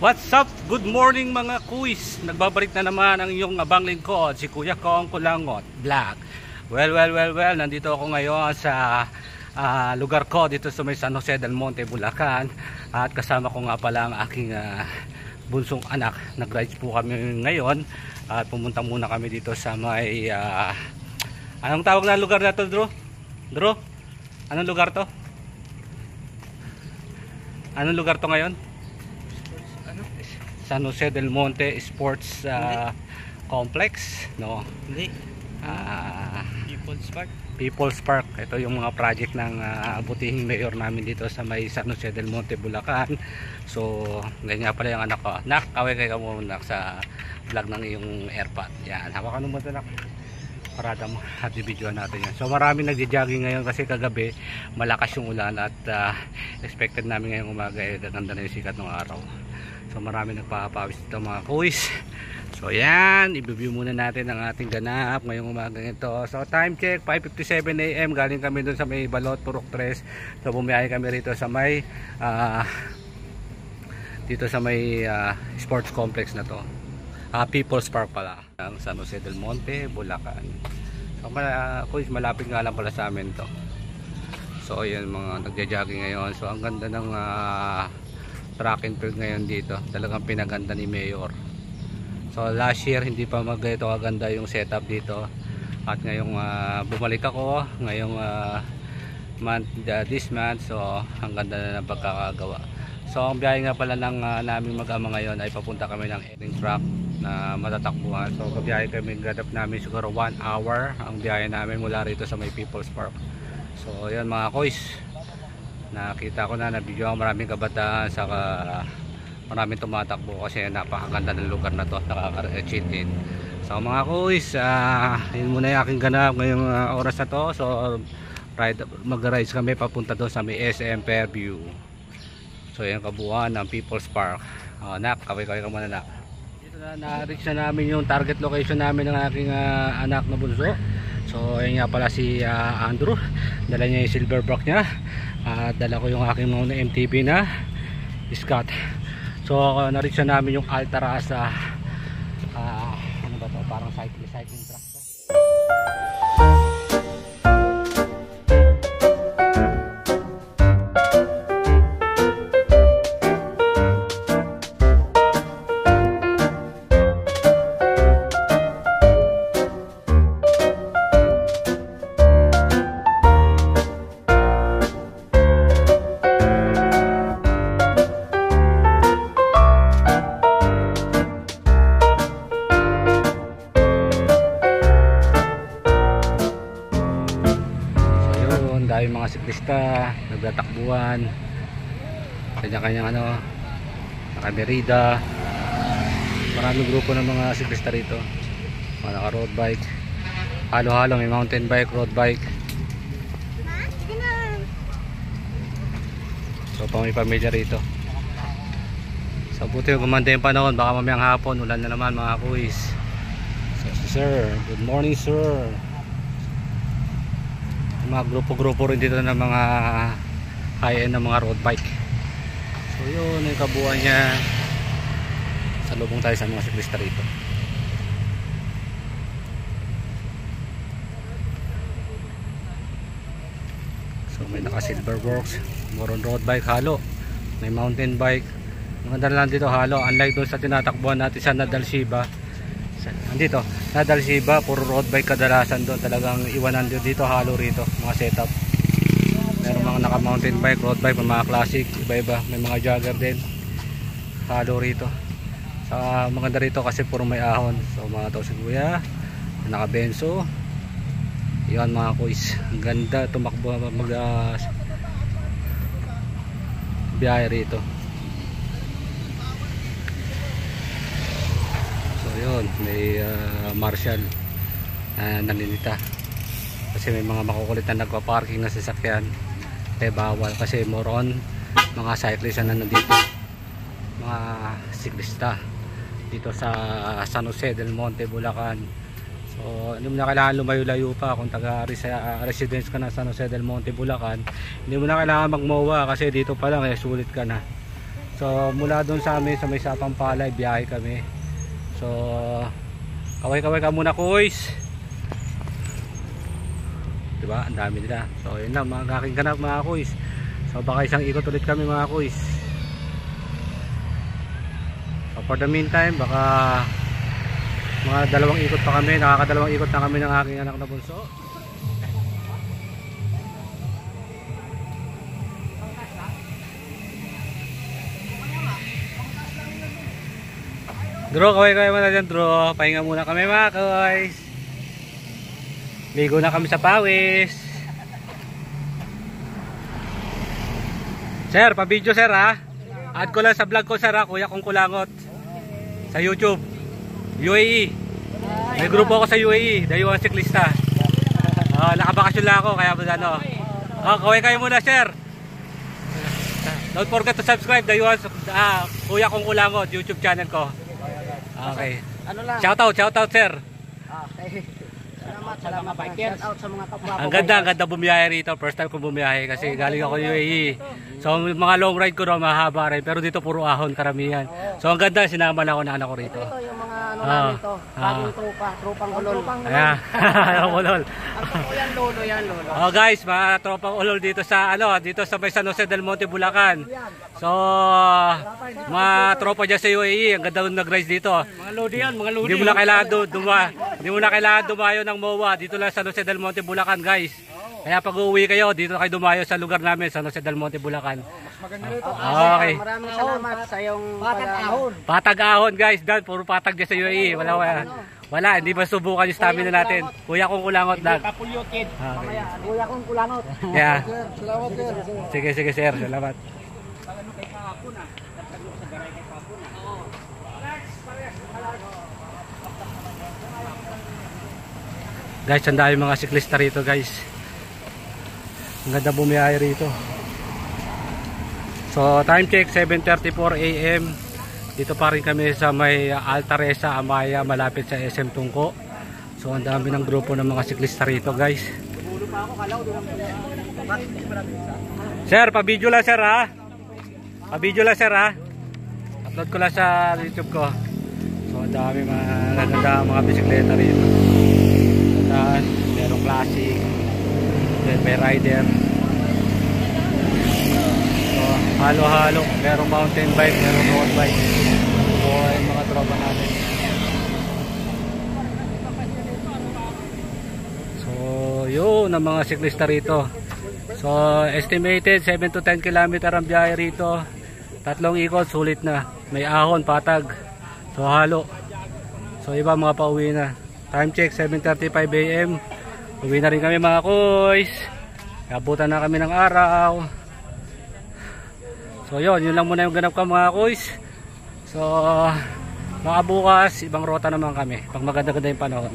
What's up? Good morning mga kuis. Nagbabalik na naman ang iyong abang lingkod, si Kuya Kong Kulangot Vlog. Well, nandito ako ngayon sa lugar ko dito sa may San Jose del Monte, Bulacan. At kasama ko nga pala ang aking bunsong anak. Nag-rides po kami ngayon at pumunta muna kami dito sa may anong tawag na lugar na to, Drew? Drew? Anong lugar to? Anong lugar to ngayon? San Jose del Monte Sports Complex, no? Hindi. People's Park. People's Park. Ito yung mga project ng butihing mayor namin dito sa may San Jose del Monte, Bulacan. So, ganyan pala yung anak ko. Nak, kaway kayo muna sa vlog ng iyong AirPod. Yan, hawakan mo ito, nak. Parada mo at i-video natin yan. So, maraming nagja-jogging ngayon kasi kagabi malakas yung ulan at expected namin ngayong umaga gaganda na yung sikat ng araw. So marami nagpapawis dito mga kuis. So yan, i-review muna natin ang ating ganap ngayong umaga nito. So time check, 5:57 AM. Galing kami doon sa may Balot, Purok 3. So bumiyahe kami rito sa may dito sa may sports complex na to. People's Park pala, ang San Jose del Monte, Bulacan. So kuis, malapit nga lang pala sa amin to. So ayan, mga nagja-jogging ngayon. So ang ganda ng track and field ngayon dito, talagang pinaganda ni Mayor. So last year hindi pa magganito kaganda yung setup dito, at ngayong bumalik ako ngayong this month. So ang ganda na ng pagkakagawa. So ang biyahe nga pala ng naming mag-ama ngayon ay papunta kami ng Eating Track na matatakbuhan. So biyahe kami, ganap namin siguro 1 hour ang biyahe namin mula rito sa may People's Park. So yan mga kois, nakita ko na video ang maraming kabataan, saka maraming tumatakbo kasi napakaganda ng lugar na to, nakaka-cheat din. So mga kuis, yun muna yung aking ganap ngayong oras na to. So mag-rides kami papunta doon sa may SM Fairview. So yan kabuuan ng People's Park. Nak, kaway-kaway ka muna, nak. Dito na-reach na namin yung target location namin ng aking anak na bunso. So ayun nga pala si Andrew, dala niya yung silver block niya. Dala ko yung aking mga MTB na Scott. So na-reach na namin yung Altaras, ano ba to, parang cycling track to. Dahil mga siklista nagtatakbuhan, kanya-kanyang nakamerida. Maraming grupo ng mga siklista rito, mga naka road bike, halo-halo, may mountain bike, road bike. So may pamilya rito. So buti yung gumanda yung panahon, baka mamayang hapon ulan na naman mga kuis. So sir, good morning sir. Mga grupo-grupo rin dito ng mga high-end ng mga road bike. So yun yung kabuuan niya. Salubong tayo sa mga siklista rito. So may naka silver works, moron road bike halo, may mountain bike. Maganda lang dito halo, unlike doon sa tinatakbuhan natin sa Nadal Shiba. Andito, Nadal Shiba, puro road bike kadalasan doon. Talagang iwanan dito, halo rito, mga setup. Meron mga naka mountain bike, road bike, mga classic, iba-iba. May mga jogger din, halo rito. Sa maganda rito kasi puro may ahon. So mga to si kuya, naka benso. Yan mga kuis, ang ganda tumakbo biyahe rito. Yun, may marshal naninita kasi may mga makukulit na nagpa-parking na sasakyan, bawal kasi more on mga cyclist na nandito, mga siklista dito sa San Jose del Monte, Bulacan. So hindi mo na kailangan lumayo-layo pa kung taga residence ka na San Jose del Monte, Bulacan. Hindi mo na kailangan mag-MOA kasi dito pa lang sulit ka na. So mula doon sa amin sa may Sapang Palay, biyahe kami. So kaway-kaway ka muna kuys. Diba? Ang dami nila. So yun lang mga aking ganap mga kuys. So baka isang ikot ulit kami mga kuys. So for the meantime, baka mga 2 ikot pa kami. Nakaka2 ikot na kami ng aking anak na bunso. Drew, kaway-kaway muna dyan Drew. Pahinga muna kami mga kuys. Ligo na kami sa pawis. Sir, pa-video sir ha. Add ko lang sa vlog ko sir ha, Kuya Kong Kulangot. Sa YouTube. UAE. May grupo ako sa UAE, Dayuhan Siklista. Nakabakasyon lang ako kaya ano. Kaway-kaway muna sir. Don't forget to subscribe Dayuhan Kuya Kong Kulangot YouTube channel ko. Okay. Ano lang? Shout out sir. Okay. Salamat bikers. Shout out sa mga kapwa. Ang ganda bumiyahe rito. First time ko bumiyahe kasi galing ako UAE. So mga long ride ko rin mahaba rin pero dito puro ahon karamihan. So ang ganda, sinama na ako ng anak ko rito. Ito yung mga ano namin to, bagong tropang ulol. Ayan, ulol. Yan lolo, yan lolo. Oh guys, mga tropang ulol dito sa dito sa may San Jose del Monte, Bulacan. So mga tropa dyan sa UAE, ang ganda nag-rise dito. Mga lodi yan, mga lodi. Hindi mo na kailangan dumayo ng MOA. Dito lang sa San Jose del Monte, Bulacan guys. Kaya pag uuwi kayo, dito kayo dumayo sa lugar namin, San Jose del Monte, Bulacan. Okay. Maraming salamat sa iyong Patag ahon guys, dan puro patag dyan sa UAE. Wala, hindi ba subukan yung stamina natin. Kuya Kong Kulangot lang. Kapulyotin. Okay. Kuya Kong Kulangot. Yeah. Salamat sir. Sige sir, salamat. Guys, ang dami mga siklista rito guys. Ang ganda bumiyahe rito. So time check 7:34 AM. Dito pa rin kami sa may Altaresa, Amaya, malapit sa SM Tungko. So ang dami ng grupo ng mga siklista rito guys. Sir, pa-video lang sir ha. Pa-video lang sir ha. Upload ko lang sa YouTube ko. So ang dami mga bisikleta rito. Merong classic, then may rider, so halo-halo, merong mountain bike, merong road bike. So yung mga tropa natin. So yun ang mga siklista rito. So estimated 7 to 10 km ang biyahe rito. 3 ikot, sulit na. May ahon, patag. So halo. So iba mga pauwi na. Time check 7:35 AM. Uwi na rin kami mga kuys. Abutan na kami ng araw. So yun lang muna yung ganap ko mga kuys. So mga bukas ibang rota naman kami pag maganda-ganda yung panahon.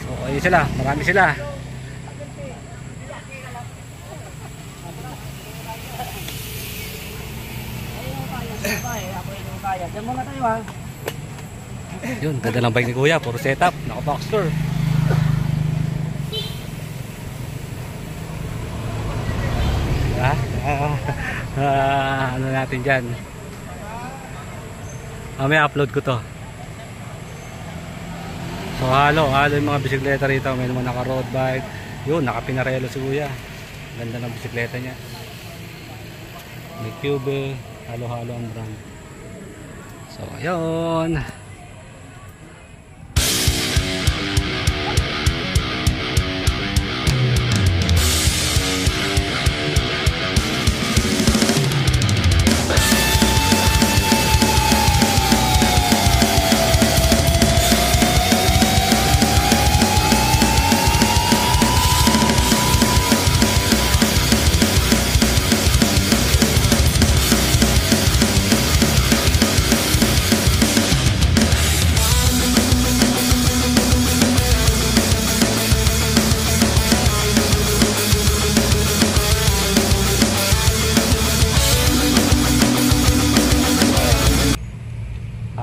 So ayun sila, marami sila. Diyan muna tayo ha. Yun, ganda ng bike ni kuya, puro setup, naka-boxer. Ano natin dyan, may upload ko to. So halo yung mga bisikleta rito. May naman naka road bike. Yun, naka Pinarello si kuya. Ganda ng bisikleta niya. May Cube, halo ang brand. So yun.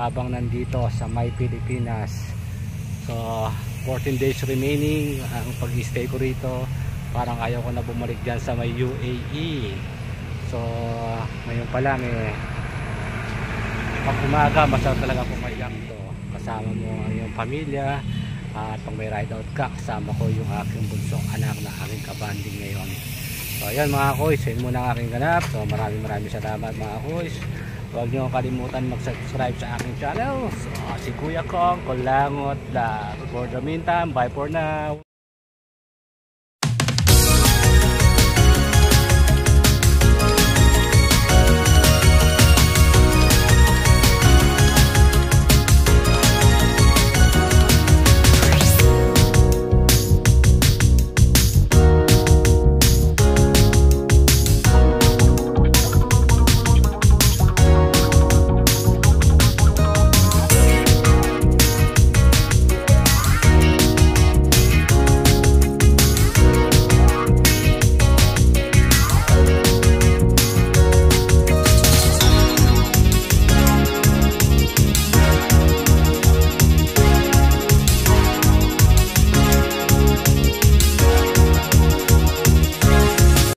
Habang nandito sa My Pilipinas, so 14 days remaining ang pag-stay ko rito. Parang ayaw ko na bumalik dyan sa may UAE. So ngayon pa lang pag umaga masarap talaga pumayang to. Kasama mo ang iyong pamilya. At pag may ride out ka, kasama ko yung aking bunsong anak na aking kabanding ngayon. So ayan mga kuys, yun muna ang aking ganap. So maraming salamat mga kuys. Huwag nyo kalimutan mag-subscribe sa aking channel. So si Kuya Kong, Kulangot Vlog. For the meantime, bye for now.